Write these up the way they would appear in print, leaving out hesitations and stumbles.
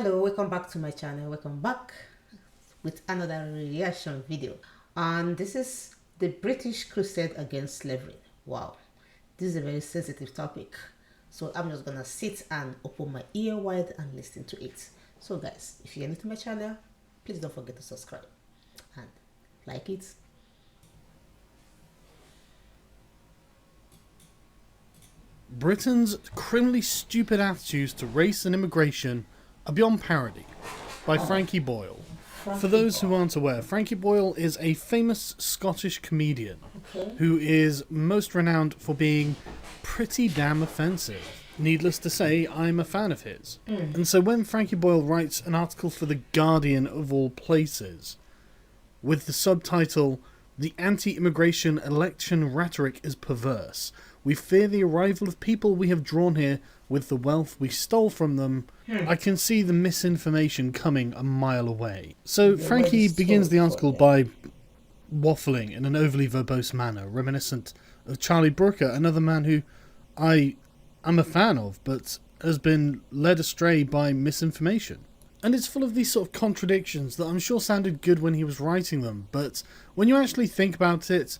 Hello, welcome back to my channel. Welcome back with another reaction video. And this is the British Crusade against slavery. Wow, this is a very sensitive topic. So I'm just gonna sit and open my ear wide and listen to it. So guys, if you're new to my channel, please don't forget to subscribe and like it. Britain's criminally stupid attitudes to race and immigration are beyond parody, by Frankie Boyle. For those who aren't aware, Frankie Boyle is a famous Scottish comedian who is most renowned for being pretty damn offensive. Needless to say, I'm a fan of his. And so when Frankie Boyle writes an article for The Guardian of all places, with the subtitle, "The anti-immigration election rhetoric is perverse. We fear the arrival of people we have drawn here with the wealth we stole from them," I can see the misinformation coming a mile away. So Frankie begins the article by waffling in an overly verbose manner, reminiscent of Charlie Brooker, another man who I am a fan of, but has been led astray by misinformation. And it's full of these sort of contradictions that I'm sure sounded good when he was writing them, but when you actually think about it,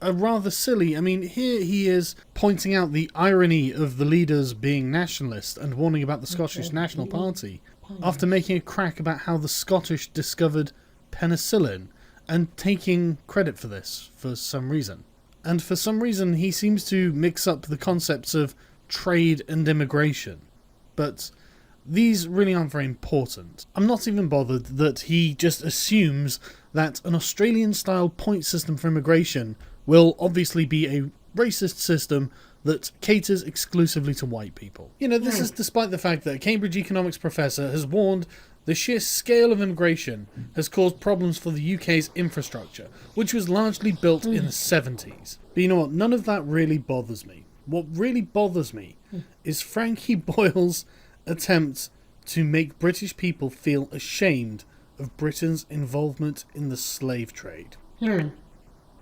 are rather silly. I mean, here he is pointing out the irony of the leaders being nationalist and warning about the Scottish National Party, after making a crack about how the Scottish discovered penicillin, and taking credit for this for some reason. And for some reason he seems to mix up the concepts of trade and immigration. But these really aren't very important. I'm not even bothered that he just assumes that an Australian-style point system for immigration will obviously be a racist system that caters exclusively to white people. You know, this is despite the fact that a Cambridge economics professor has warned the sheer scale of immigration has caused problems for the UK's infrastructure, which was largely built in the 70s. But you know what? None of that really bothers me. What really bothers me is Frankie Boyle's attempt to make British people feel ashamed of Britain's involvement in the slave trade.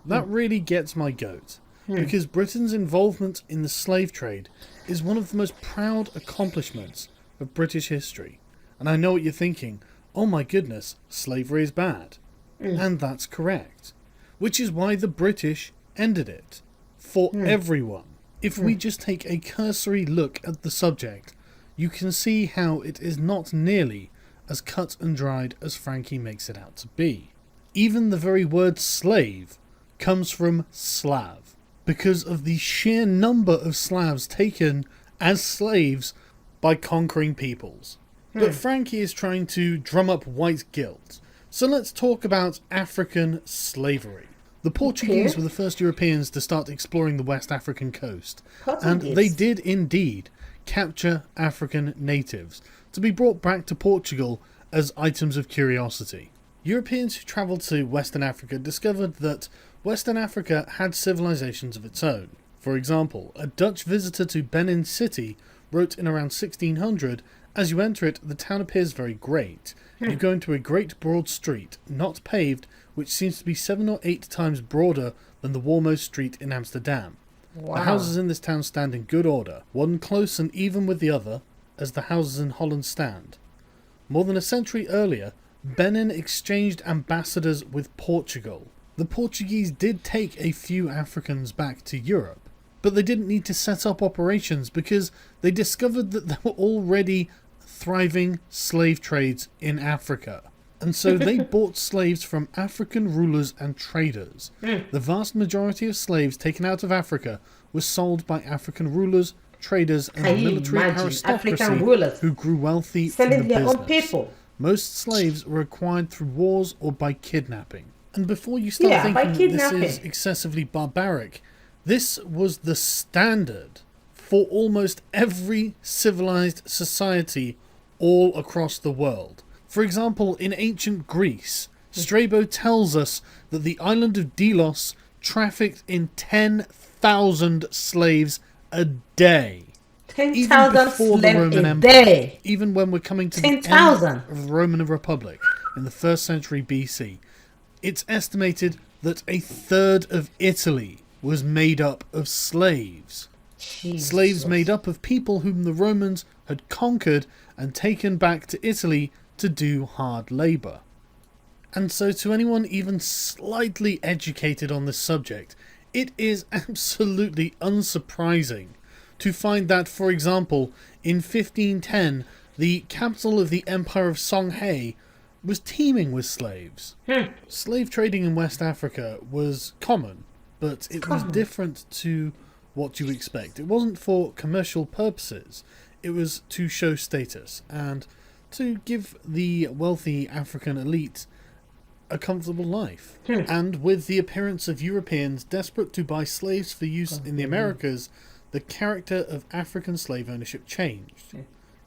That really gets my goat, because Britain's involvement in the slave trade is one of the most proud accomplishments of British history. And I know what you're thinking, oh my goodness, slavery is bad. And that's correct. Which is why the British ended it. For everyone. If we just take a cursory look at the subject, you can see how it is not nearly as cut and dried as Frankie makes it out to be. Even the very word slave comes from Slav, because of the sheer number of Slavs taken as slaves by conquering peoples. But Frankie is trying to drum up white guilt. So let's talk about African slavery. The Portuguese were the first Europeans to start exploring the West African coast, and they did indeed capture African natives to be brought back to Portugal as items of curiosity. Europeans who travelled to Western Africa discovered that Western Africa had civilizations of its own. For example, a Dutch visitor to Benin City wrote in around 1600, "As you enter it, the town appears very great. You go into a great broad street, not paved, which seems to be 7 or 8 times broader than the Warmost Street in Amsterdam. The houses in this town stand in good order, one close and even with the other, as the houses in Holland stand." More than a century earlier, Benin exchanged ambassadors with Portugal. The Portuguese did take a few Africans back to Europe, but they didn't need to set up operations because they discovered that there were already thriving slave trades in Africa. And so they bought slaves from African rulers and traders. The vast majority of slaves taken out of Africa were sold by African rulers, traders, and military aristocracy who grew wealthy from the business. Most slaves were acquired through wars or by kidnapping. And before you start thinking that this is excessively barbaric, this was the standard for almost every civilized society all across the world. For example, in ancient Greece, Strabo tells us that the island of Delos trafficked in 10,000 slaves a day. 10,000 slaves a day. Even when we're coming to the end of the Roman Republic in the 1st century BC, it's estimated that a third of Italy was made up of slaves. Slaves made up of people whom the Romans had conquered and taken back to Italy to do hard labour. And so to anyone even slightly educated on this subject, it is absolutely unsurprising to find that, for example, in 1510, the capital of the Empire of Songhai was teeming with slaves. Slave trading in West Africa was common, but it was different to what you expect. It wasn't for commercial purposes. It was to show status and to give the wealthy African elite a comfortable life. And with the appearance of Europeans desperate to buy slaves for use in the Americas, the character of African slave ownership changed.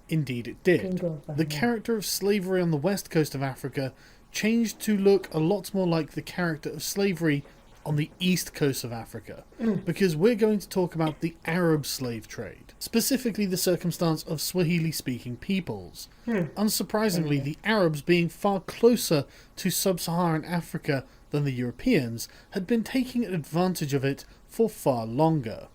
Indeed it did. The character of slavery on the west coast of Africa changed to look a lot more like the character of slavery on the east coast of Africa, because we're going to talk about the Arab slave trade, specifically the circumstance of Swahili-speaking peoples. Unsurprisingly, the Arabs, being far closer to sub-Saharan Africa than the Europeans, had been taking advantage of it for far longer.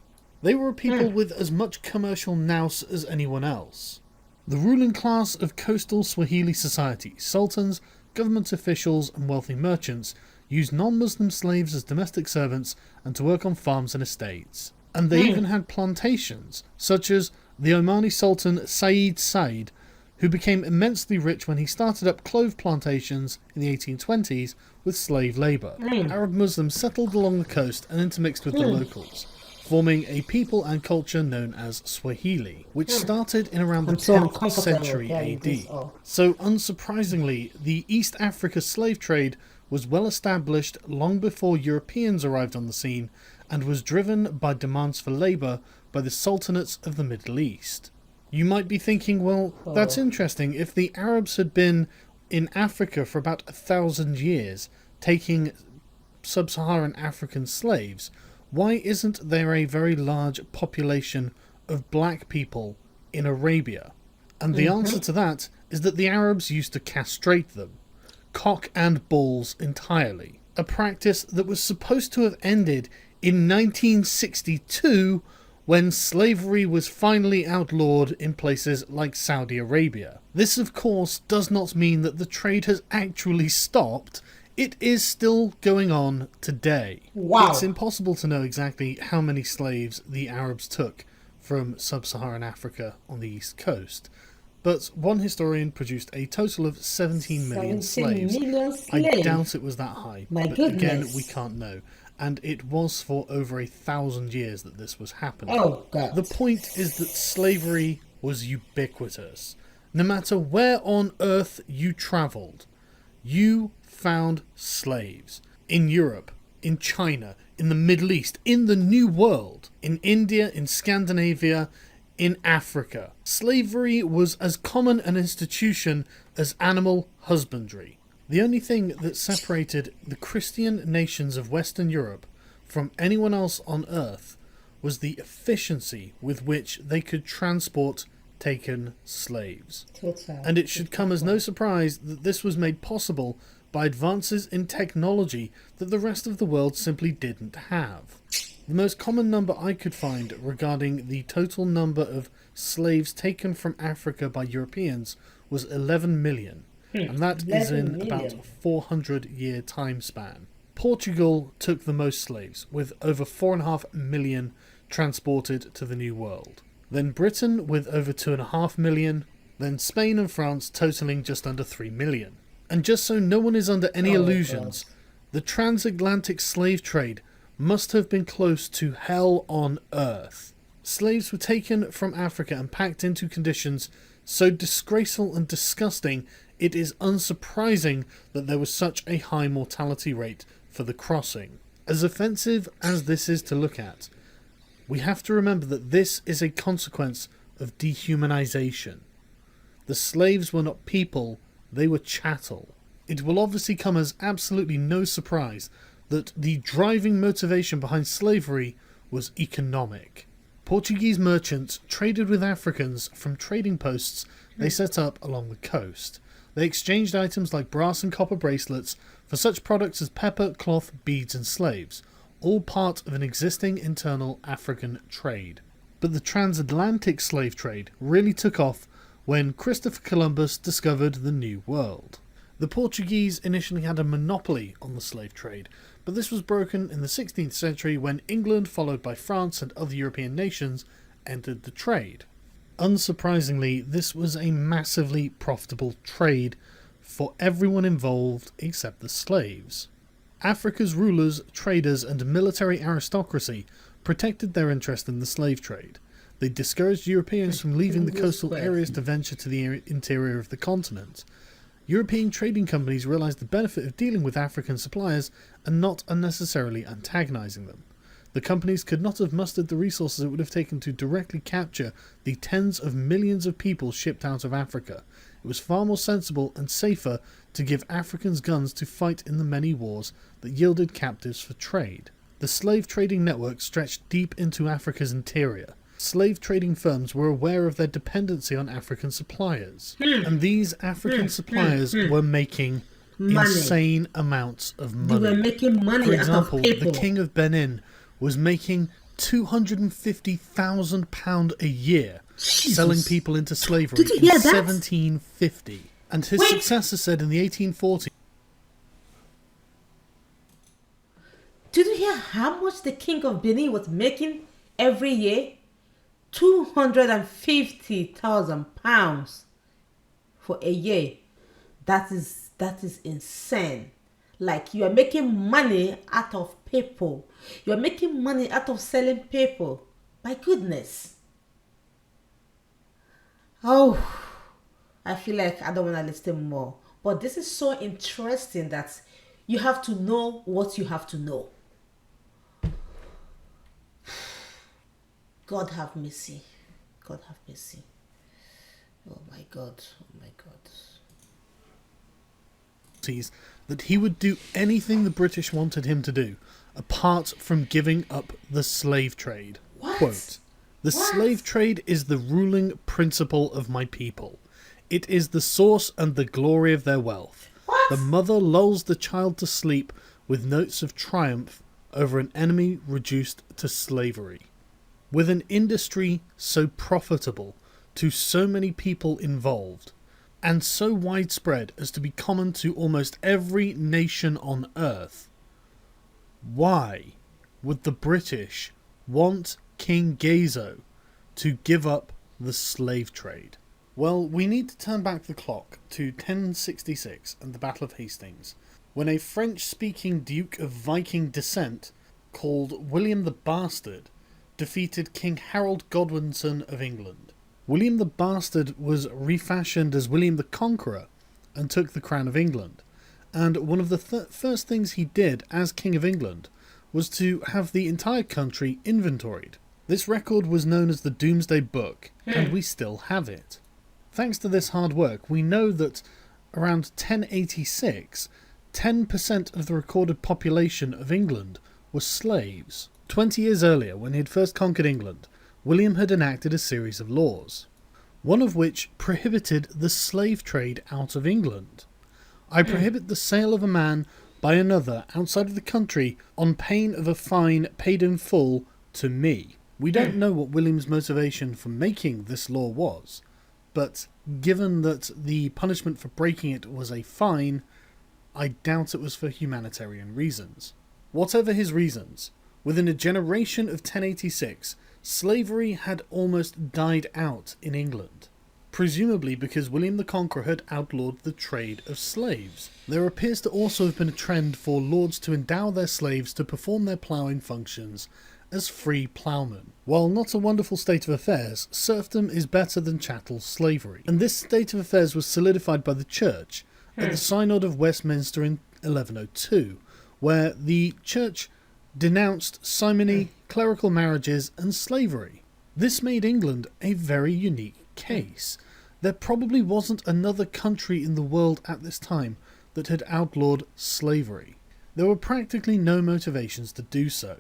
They were a people with as much commercial nous as anyone else. The ruling class of coastal Swahili society, sultans, government officials and wealthy merchants, used non-Muslim slaves as domestic servants and to work on farms and estates. And they even had plantations, such as the Omani Sultan Said, who became immensely rich when he started up clove plantations in the 1820s with slave labour. Arab Muslims settled along the coast and intermixed with the locals, forming a people and culture known as Swahili, which started in around the 10th century AD. So unsurprisingly, the East Africa slave trade was well established long before Europeans arrived on the scene and was driven by demands for labour by the sultanates of the Middle East. You might be thinking, well, that's interesting. If the Arabs had been in Africa for about 1,000 years, taking sub-Saharan African slaves, why isn't there a very large population of black people in Arabia? And the answer to that is that the Arabs used to castrate them, cock and balls entirely, a practice that was supposed to have ended in 1962 when slavery was finally outlawed in places like Saudi Arabia. This, of course, does not mean that the trade has actually stopped. It is still going on today. Wow. It's impossible to know exactly how many slaves the Arabs took from sub-Saharan Africa on the east coast, but one historian produced a total of 17 million slaves. I doubt it was that high, but again, we can't know. And it was for over 1,000 years that this was happening. Oh, God. The point is that slavery was ubiquitous. No matter where on earth you travelled, you found slaves. In Europe, in China, in the Middle East, in the New World, in India, in Scandinavia, in Africa. Slavery was as common an institution as animal husbandry. The only thing that separated the Christian nations of Western Europe from anyone else on earth was the efficiency with which they could transport taken slaves. And it should come as no surprise that this was made possible by advances in technology that the rest of the world simply didn't have. The most common number I could find regarding the total number of slaves taken from Africa by Europeans was 11 million, and that is in about a 400-year time span. Portugal took the most slaves, with over 4.5 million transported to the New World. Then Britain with over 2.5 million, then Spain and France totaling just under 3 million. And just so no one is under any illusions, the transatlantic slave trade must have been close to hell on earth. Slaves were taken from Africa and packed into conditions so disgraceful and disgusting, it is unsurprising that there was such a high mortality rate for the crossing. As offensive as this is to look at, we have to remember that this is a consequence of dehumanization. The slaves were not people, they were chattel. It will obviously come as absolutely no surprise that the driving motivation behind slavery was economic. Portuguese merchants traded with Africans from trading posts they set up along the coast. They exchanged items like brass and copper bracelets for such products as pepper, cloth, beads and slaves, all part of an existing internal African trade. But the transatlantic slave trade really took off when Christopher Columbus discovered the New World. The Portuguese initially had a monopoly on the slave trade, but this was broken in the 16th century when England, followed by France and other European nations, entered the trade. Unsurprisingly, this was a massively profitable trade for everyone involved except the slaves. Africa's rulers, traders, and military aristocracy protected their interest in the slave trade. They discouraged Europeans from leaving the coastal areas to venture to the interior of the continent. European trading companies realized the benefit of dealing with African suppliers and not unnecessarily antagonizing them. The companies could not have mustered the resources it would have taken to directly capture the tens of millions of people shipped out of Africa. It was far more sensible and safer to give Africans guns to fight in the many wars that yielded captives for trade. The slave trading network stretched deep into Africa's interior. Slave trading firms were aware of their dependency on African suppliers, and these African suppliers were making insane amounts of money. They were making money. For example, out of people. the King of Benin was making £250,000 a year selling people into slavery in 1750. And his successor said in the 1840s. Did you hear how much the King of Benin was making every year? £250,000 for a year. That is insane. Like, you are making money out of people. You are making money out of selling people. My goodness. Oh, I feel like I don't want to listen more. But this is so interesting that you have to know what you have to know. God have mercy. God have mercy. Oh my God. Oh my God. That he would do anything the British wanted him to do, apart from giving up the slave trade. What? Quote, "The slave trade is the ruling principle of my people. It is the source and the glory of their wealth. What? The mother lulls the child to sleep with notes of triumph over an enemy reduced to slavery. With an industry so profitable to so many people involved, and so widespread as to be common to almost every nation on earth, why would the British want King Gezo to give up the slave trade?" Well, we need to turn back the clock to 1066 and the Battle of Hastings, when a French-speaking Duke of Viking descent called William the Bastard defeated King Harold Godwinson of England. William the Bastard was refashioned as William the Conqueror and took the crown of England, and one of the first things he did as King of England was to have the entire country inventoried. This record was known as the Domesday Book, and we still have it. Thanks to this hard work, we know that around 1086, 10% of the recorded population of England was slaves. 20 years earlier, when he had first conquered England, William had enacted a series of laws, one of which prohibited the slave trade out of England. "I prohibit the sale of a man by another outside of the country on pain of a fine paid in full to me." We don't know what William's motivation for making this law was, but given that the punishment for breaking it was a fine, I doubt it was for humanitarian reasons. Whatever his reasons, within a generation of 1086, slavery had almost died out in England, presumably because William the Conqueror had outlawed the trade of slaves. There appears to also have been a trend for lords to endow their slaves to perform their ploughing functions as free ploughmen. While not a wonderful state of affairs, serfdom is better than chattel slavery, and this state of affairs was solidified by the Church at the Synod of Westminster in 1102, where the Church denounced simony, clerical marriages, and slavery. This made England a very unique case. There probably wasn't another country in the world at this time that had outlawed slavery. There were practically no motivations to do so.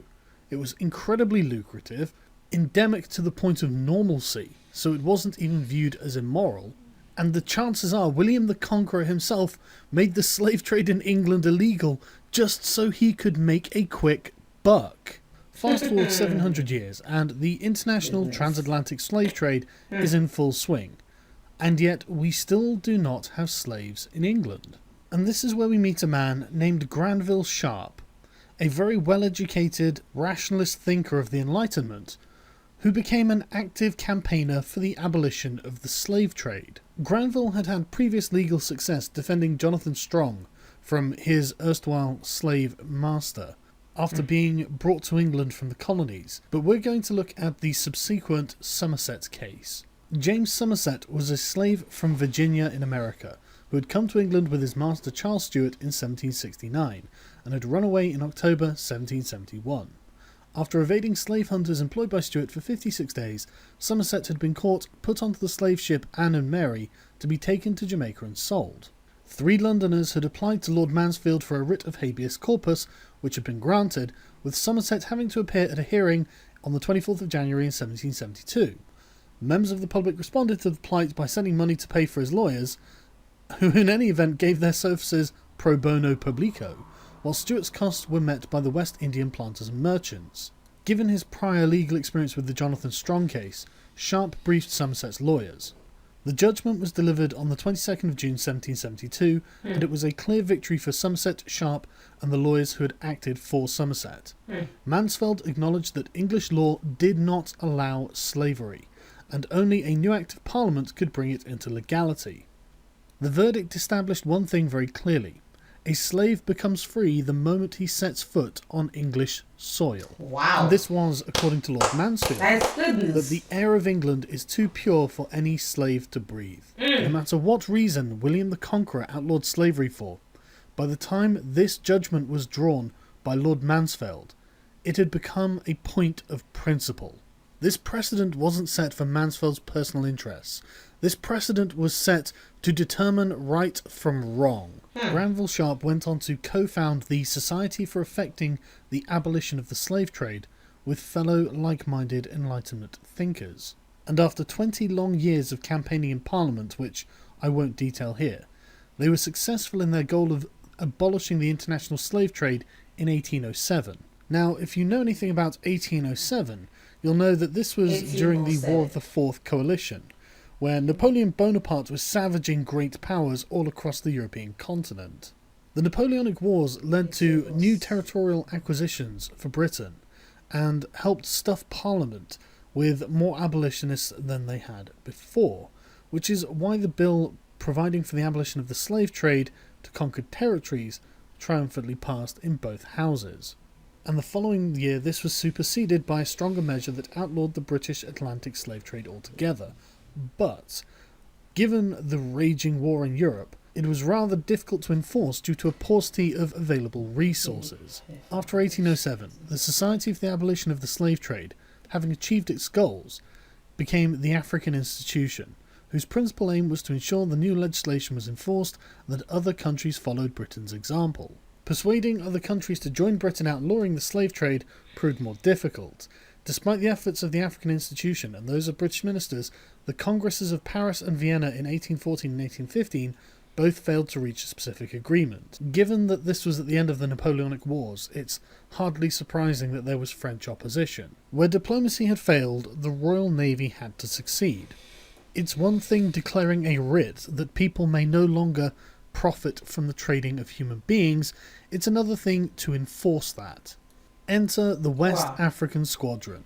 It was incredibly lucrative, endemic to the point of normalcy, so it wasn't even viewed as immoral, and the chances are William the Conqueror himself made the slave trade in England illegal just so he could make a quick buck. Fast forward 700 years, and the international transatlantic slave trade is in full swing. And yet we still do not have slaves in England. And this is where we meet a man named Granville Sharp, a very well-educated, rationalist thinker of the Enlightenment, who became an active campaigner for the abolition of the slave trade. Granville had had previous legal success defending Jonathan Strong from his erstwhile slave master, after being brought to England from the colonies, but we're going to look at the subsequent Somerset case. James Somerset was a slave from Virginia in America, who had come to England with his master Charles Stuart in 1769, and had run away in October 1771. After evading slave hunters employed by Stuart for 56 days, Somerset had been caught, put onto the slave ship Anne and Mary, to be taken to Jamaica and sold. 3 Londoners had applied to Lord Mansfield for a writ of habeas corpus, which had been granted, with Somerset having to appear at a hearing on the 24th of January in 1772. Members of the public responded to the plight by sending money to pay for his lawyers, who in any event gave their services pro bono publico, while Stuart's costs were met by the West Indian planters and merchants. Given his prior legal experience with the Jonathan Strong case, Sharp briefed Somerset's lawyers. The judgment was delivered on the 22nd of June 1772, and it was a clear victory for Somerset, Sharp, and the lawyers who had acted for Somerset. Mansfield acknowledged that English law did not allow slavery, and only a new Act of Parliament could bring it into legality. The verdict established one thing very clearly: a slave becomes free the moment he sets foot on English soil. Wow. And this was, according to Lord Mansfield, That's good news. that the air of England is too pure for any slave to breathe. No matter what reason William the Conqueror outlawed slavery for, by the time this judgment was drawn by Lord Mansfield, it had become a point of principle. This precedent wasn't set for Mansfield's personal interests. This precedent was set to determine right from wrong. Granville Sharp went on to co-found the Society for Effecting the Abolition of the Slave Trade with fellow like-minded Enlightenment thinkers. And after 20 long years of campaigning in Parliament, which I won't detail here, they were successful in their goal of abolishing the international slave trade in 1807. Now, if you know anything about 1807, you'll know that this was during the War of the Fourth Coalition, where Napoleon Bonaparte was savaging great powers all across the European continent. The Napoleonic Wars led to new territorial acquisitions for Britain, and helped stuff Parliament with more abolitionists than they had before, which is why the bill providing for the abolition of the slave trade to conquered territories triumphantly passed in both houses. And the following year this was superseded by a stronger measure that outlawed the British Atlantic slave trade altogether. But, given the raging war in Europe, it was rather difficult to enforce due to a paucity of available resources. After 1807, the Society for the Abolition of the Slave Trade, having achieved its goals, became the African Institution, whose principal aim was to ensure the new legislation was enforced and that other countries followed Britain's example. Persuading other countries to join Britain outlawing the slave trade proved more difficult. Despite the efforts of the African Institution and those of British ministers, the Congresses of Paris and Vienna in 1814 and 1815 both failed to reach a specific agreement. Given that this was at the end of the Napoleonic Wars, it's hardly surprising that there was French opposition. Where diplomacy had failed, the Royal Navy had to succeed. It's one thing declaring a writ that people may no longer profit from the trading of human beings, it's another thing to enforce that. Enter the West African Squadron.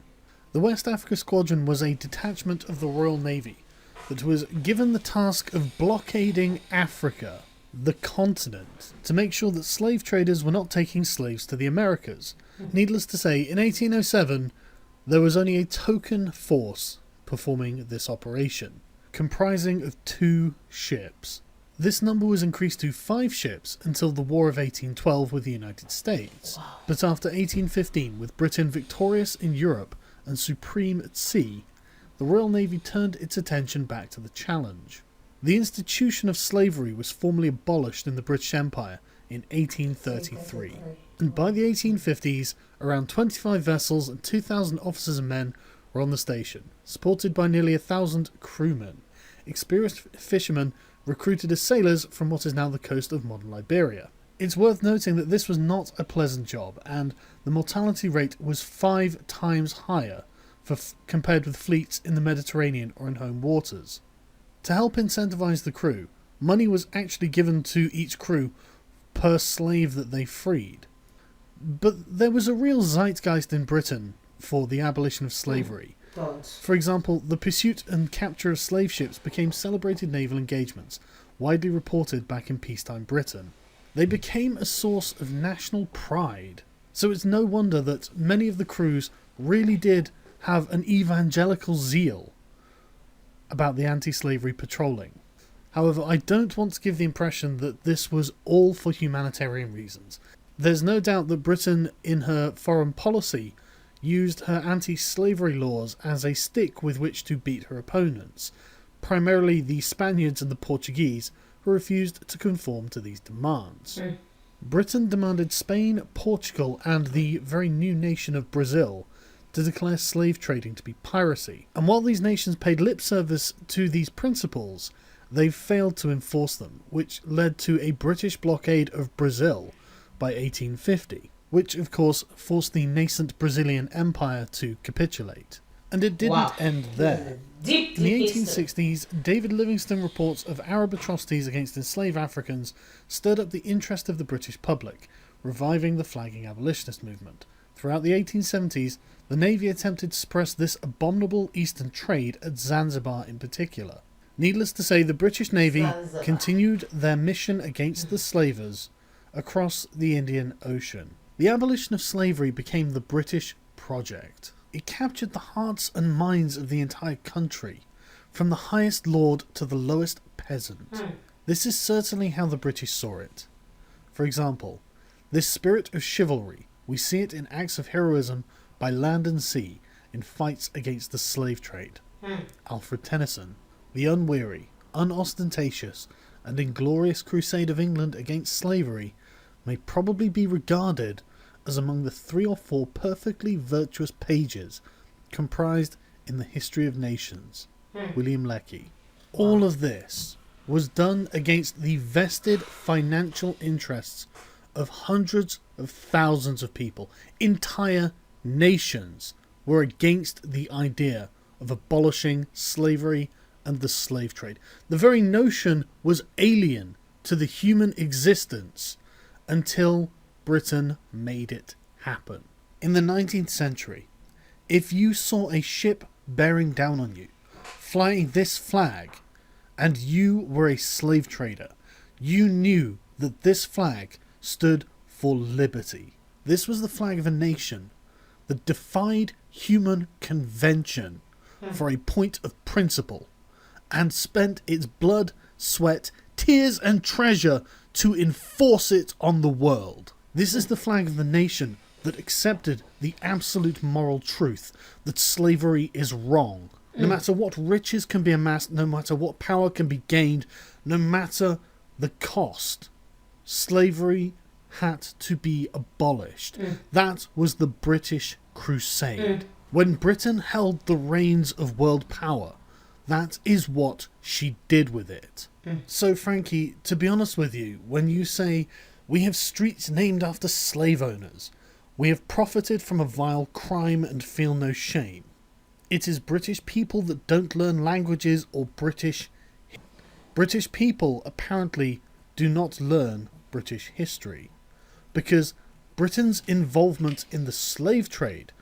The West Africa Squadron was a detachment of the Royal Navy that was given the task of blockading Africa, the continent, to make sure that slave traders were not taking slaves to the Americas. Needless to say, in 1807, there was only a token force performing this operation, comprising of 2 ships. This number was increased to 5 ships until the War of 1812 with the United States. But after 1815, with Britain victorious in Europe and supreme at sea, the Royal Navy turned its attention back to the challenge. The institution of slavery was formally abolished in the British Empire in 1833, and by the 1850s, around 25 vessels and 2,000 officers and men were on the station, supported by nearly 1,000 crewmen. Experienced fishermen recruited as sailors from what is now the coast of modern Liberia. It's worth noting that this was not a pleasant job, and the mortality rate was 5 times higher compared with fleets in the Mediterranean or in home waters. To help incentivise the crew, money was actually given to each crew per slave that they freed. But there was a real zeitgeist in Britain for the abolition of slavery. For example, the pursuit and capture of slave ships became celebrated naval engagements, widely reported back in peacetime Britain. They became a source of national pride. So it's no wonder that many of the crews really did have an evangelical zeal about the anti-slavery patrolling. However, I don't want to give the impression that this was all for humanitarian reasons. There's no doubt that Britain, in her foreign policy, used her anti-slavery laws as a stick with which to beat her opponents, primarily the Spaniards and the Portuguese, who refused to conform to these demands. Britain demanded Spain, Portugal, and the very new nation of Brazil to declare slave trading to be piracy. And while these nations paid lip service to these principles, they failed to enforce them, which led to a British blockade of Brazil by 1850, which of course forced the nascent Brazilian Empire to capitulate. And it didn't end there. In the 1860s, David Livingstone reports of Arab atrocities against enslaved Africans stirred up the interest of the British public, reviving the flagging abolitionist movement. Throughout the 1870s, the Navy attempted to suppress this abominable eastern trade at Zanzibar in particular. Needless to say, the British Navy continued their mission against the slavers across the Indian Ocean. The abolition of slavery became the British project. It captured the hearts and minds of the entire country, from the highest lord to the lowest peasant. This is certainly how the British saw it. For example, this spirit of chivalry, we see it in acts of heroism by land and sea in fights against the slave trade. Alfred Tennyson, the unweary, unostentatious, and inglorious crusade of England against slavery may probably be regarded as among the 3 or 4 perfectly virtuous pages comprised in the History of Nations. William Lecky. All of this was done against the vested financial interests of hundreds of thousands of people. Entire nations were against the idea of abolishing slavery and the slave trade. The very notion was alien to the human existence until Britain made it happen. In the 19th century, if you saw a ship bearing down on you, flying this flag, and you were a slave trader, you knew that this flag stood for liberty. This was the flag of a nation that defied human convention for a point of principle, and spent its blood, sweat, tears and treasure to enforce it on the world. This is the flag of the nation that accepted the absolute moral truth that slavery is wrong. No matter what riches can be amassed, no matter what power can be gained, no matter the cost, slavery had to be abolished. That was the British Crusade. When Britain held the reins of world power, that is what she did with it. So Frankie, to be honest with you, when you say, we have streets named after slave owners, we have profited from a vile crime and feel no shame, it is British people that don't learn languages or British people apparently do not learn British history, because Britain's involvement in the slave trade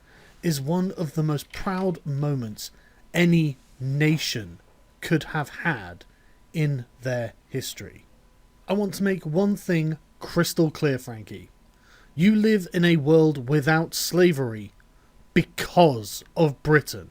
is one of the most proud moments any nation could have had in their history. I want to make one thing crystal clear, Frankie. You live in a world without slavery because of Britain.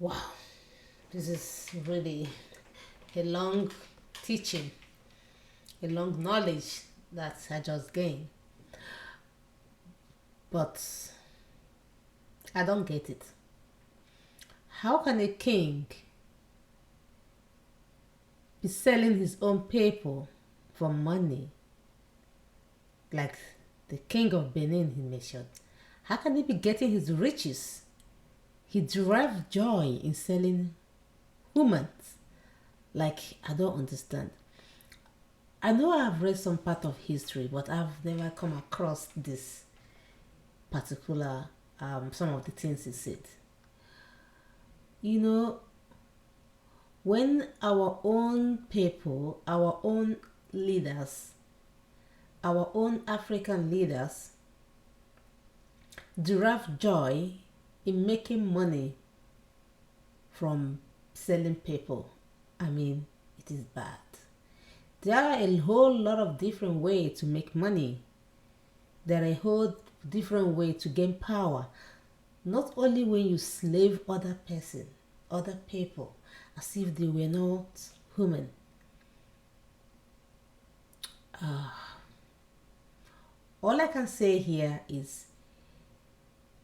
Wow, this is really a long teaching, a long knowledge that I just gained. But I don't get it. How can a king be selling his own people for money? Like the king of Benin he mentioned. How can he be getting his riches? He derived joy in selling humans. Like, I don't understand. I know I've read some part of history, but I've never come across this particular, some of the things he said. You know, when our own people, our own leaders, our own African leaders derive joy in making money from selling people, I mean, it is bad. There are a whole lot of different ways to make money. There are a whole different way to gain power. Not only when you slave other person, other people, as if they were not human. All I can say here is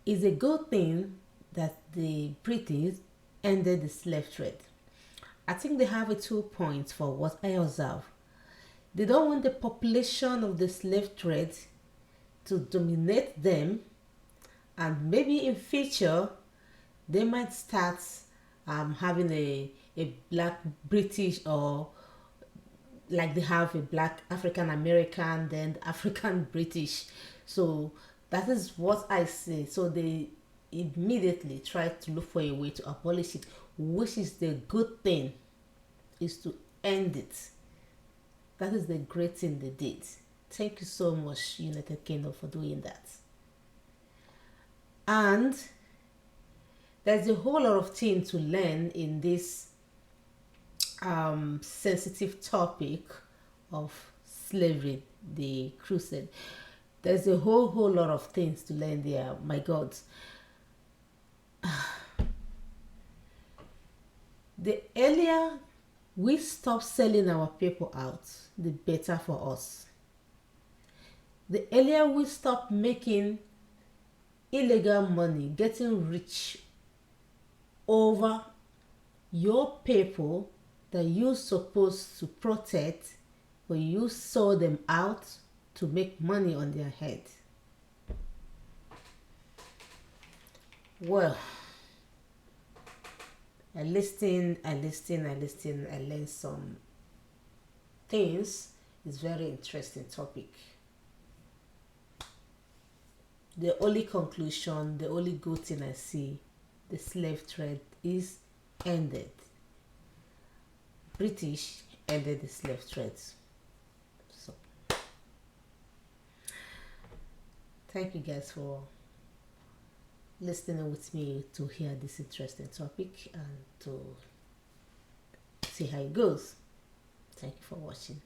it's a good thing that the British ended the slave trade. I think they have a 2 points for what I observe. They don't want the population of the slave trade to dominate them, and maybe in future they might start having a black British, or like they have a black African American, then African British. So that is what I say. So they immediately try to look for a way to abolish it, which is the good thing, is to end it. That is the great thing they did. Thank you so much, United Kingdom, for doing that. And there's a whole lot of things to learn in this sensitive topic of slavery, the Crusade. There's a whole lot of things to learn there. My God. The earlier we stop selling our people out, the better for us. The earlier we stop making illegal money, getting rich over your people that you're supposed to protect, but you sold them out to make money on their head. Well, I learned some things. It's very interesting topic. The only conclusion, the only good thing I see, the slave trade is ended. British ended the slave trade. So, thank you guys for listening with me to hear this interesting topic and to see how it goes. Thank you for watching.